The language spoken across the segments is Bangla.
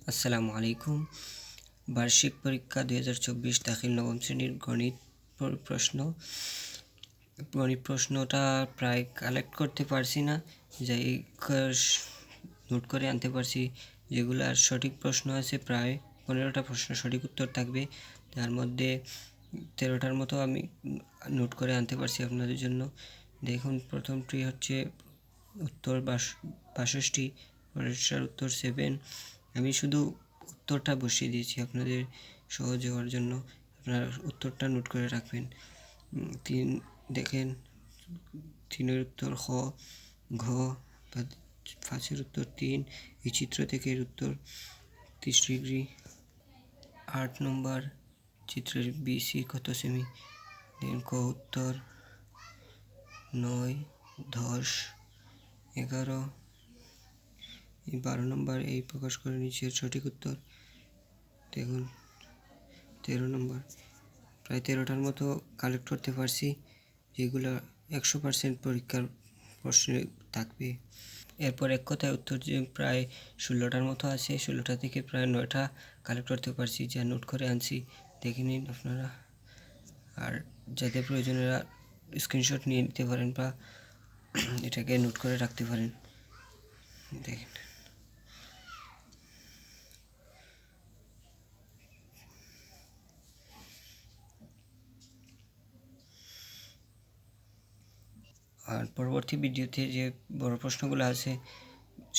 আসসালামু আলাইকুম। বার্ষিক পরীক্ষা 2024 দাখিল নবম শ্রেণীর গণিত প্রশ্নটা প্রায় কালেক্ট করতে পারছি না, যাই নোট করে আনতে পারছি। যেগুলার সঠিক প্রশ্ন আছে প্রায় 15টা প্রশ্ন সঠিক উত্তর থাকবে, তার মধ্যে 13টার মতো আমি নোট করে আনতে পারছি আপনাদের জন্য। দেখুন, প্রথমটি হচ্ছে উত্তর 62, পরেরটার উত্তর 7। আমি শুধু উত্তরটা বসিয়ে দিয়েছি আপনাদের সহজ হওয়ার জন্য, আপনারা উত্তরটা নোট করে রাখবেন। 3 দেখেন, 3-এর উত্তর খ, ঘ, 5-এর উত্তর 3। এই চিত্র থেকে এর উত্তর 30 ডিগ্রি। 8 নম্বর চিত্রের বিসি কত সেমি, দেখেন ক উত্তর 9, 10, 11। 12 নম্বর এই প্রকাশ করে নিচের সঠিক উত্তর, দেখুন 13 নম্বর। প্রায় 13টার মতো কালেক্ট করতে পারছি, যেগুলো 100% পরীক্ষার প্রশ্নে থাকবে। এরপর এক কথায় উত্তর যে প্রায় 16টার মতো আছে, 16টা থেকে প্রায় 9টা কালেক্ট করতে পারছি, যা নোট করে আনছি, দেখে নিন আপনারা। আর যাদের প্রয়োজনীয় স্ক্রিনশট নিয়ে নিতে পারেন বা এটাকে নোট করে রাখতে পারেন। দেখেন, আর পরবর্তী ভিডিওতে যে বড় প্রশ্নগুলো আছে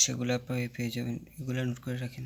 সেগুলো পেয়ে যাবেন, এগুলো নোট করে রাখেন।